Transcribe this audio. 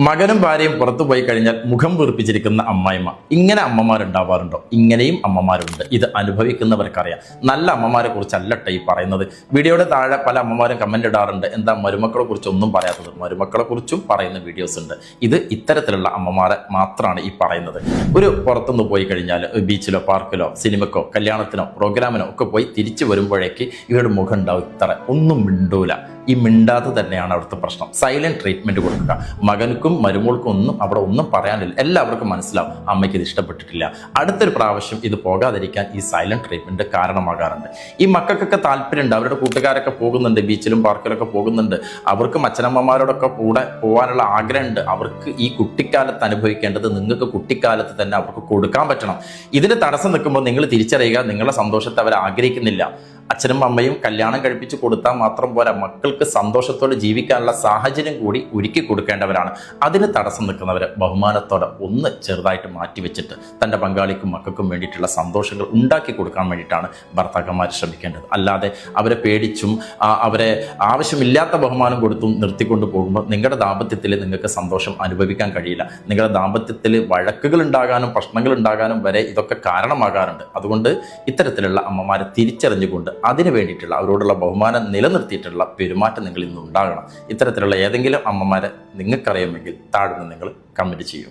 മകനും ഭാര്യയും പുറത്തു പോയി കഴിഞ്ഞാൽ മുഖം വീർപ്പിച്ചിരിക്കുന്ന അമ്മായിമ്മ. ഇങ്ങനെ അമ്മമാരുണ്ടാവാറുണ്ടോ? ഇങ്ങനെയും അമ്മമാരുണ്ട്. ഇത് അനുഭവിക്കുന്നവർക്കറിയാം. നല്ല അമ്മമാരെ കുറിച്ചല്ലട്ടെ ഈ പറയുന്നത്. വീഡിയോയുടെ താഴെ പല അമ്മമാരും കമന്റ് ഇടാറുണ്ട്, എന്താ മരുമക്കളെ കുറിച്ച് ഒന്നും പറയാത്തത്. മരുമക്കളെ കുറിച്ചും പറയുന്ന വീഡിയോസ് ഉണ്ട്. ഇത് ഇത്തരത്തിലുള്ള അമ്മമാരെ മാത്രമാണ് ഈ പറയുന്നത്. ഒരു പുറത്തുനിന്ന് പോയി കഴിഞ്ഞാൽ ബീച്ചിലോ പാർക്കിലോ സിനിമക്കോ കല്യാണത്തിനോ പ്രോഗ്രാമിനോ ഒക്കെ പോയി തിരിച്ചു വരുമ്പോഴേക്ക് ഇവരുടെ മുഖം ഉണ്ടാവും ഇത്ര, ഒന്നും മിണ്ടൂല. ഈ മിണ്ടാതെ തന്നെയാണ് അവിടുത്തെ പ്രശ്നം. സൈലന്റ് ട്രീറ്റ്മെന്റ് കൊടുക്കുക. മകനുക്കും മരുമോൾക്കും ഒന്നും അവിടെ ഒന്നും പറയാനില്ല. എല്ലാവർക്കും മനസ്സിലാവും അമ്മയ്ക്ക് ഇത് ഇഷ്ടപ്പെട്ടിട്ടില്ല. അടുത്തൊരു പ്രാവശ്യം ഇത് പോകാതിരിക്കാൻ ഈ സൈലന്റ് ട്രീറ്റ്മെന്റ് കാരണമാകാറുണ്ട്. ഈ മക്കൾക്കൊക്കെ താല്പര്യമുണ്ട്, അവരുടെ കൂട്ടുകാരൊക്കെ പോകുന്നുണ്ട്, ബീച്ചിലും പാർക്കിലൊക്കെ പോകുന്നുണ്ട്. അവർക്കും അച്ഛനമ്മമാരോടൊക്കെ കൂടെ പോകാനുള്ള ആഗ്രഹമുണ്ട്. അവർക്ക് ഈ കുട്ടിക്കാലത്ത് അനുഭവിക്കേണ്ടത് നിങ്ങൾക്ക് കുട്ടിക്കാലത്ത് തന്നെ അവർക്ക് കൊടുക്കാൻ പറ്റണം. ഇതിന് തടസ്സം നിൽക്കുമ്പോൾ നിങ്ങൾ തിരിച്ചറിയുക, നിങ്ങളുടെ സന്തോഷത്തെ അവർ ആഗ്രഹിക്കുന്നില്ല. അച്ഛനും അമ്മയും കല്യാണം കഴിപ്പിച്ച് കൊടുത്താൽ മാത്രം പോരാ, മക്കൾക്ക് സന്തോഷത്തോടെ ജീവിക്കാനുള്ള സാഹചര്യം കൂടി ഒരുക്കി കൊടുക്കേണ്ടവരാണ്. അതിന് തടസ്സം നിൽക്കുന്നവരെ ബഹുമാനത്തോടെ ഒന്ന് ചെറുതായിട്ട് മാറ്റിവെച്ചിട്ട് തൻ്റെ പങ്കാളിക്കും മക്കൾക്കും വേണ്ടിയിട്ടുള്ള സന്തോഷങ്ങൾ ഉണ്ടാക്കി കൊടുക്കാൻ വേണ്ടിയിട്ടാണ് ഭർത്താക്കന്മാർ ശ്രമിക്കേണ്ടത്. അല്ലാതെ അവരെ പേടിച്ചും അവരെ ആവശ്യമില്ലാത്ത ബഹുമാനം കൊടുത്തും നിർത്തിക്കൊണ്ട് പോകുമ്പോൾ നിങ്ങളുടെ ദാമ്പത്യത്തിൽ നിങ്ങൾക്ക് സന്തോഷം അനുഭവിക്കാൻ കഴിയില്ല. നിങ്ങളുടെ ദാമ്പത്യത്തിൽ വഴക്കുകൾ ഉണ്ടാകാനും പ്രശ്നങ്ങൾ ഉണ്ടാകാനും വരെ ഇതൊക്കെ കാരണമാകാറുണ്ട്. അതുകൊണ്ട് ഇത്തരത്തിലുള്ള അമ്മമാരെ തിരിച്ചറിഞ്ഞുകൊണ്ട് അതിനു വേണ്ടിയിട്ടുള്ള അവരോടുള്ള ബഹുമാനം നിലനിർത്തിയിട്ടുള്ള പെരുമാറ്റം നിങ്ങൾ ഇന്ന് ഉണ്ടാകണം. ഇത്തരത്തിലുള്ള ഏതെങ്കിലും അമ്മമാരെ നിങ്ങൾക്കറിയുമെങ്കിൽ താഴ്ന്ന് നിങ്ങൾ കമൻറ്റ് ചെയ്യൂ.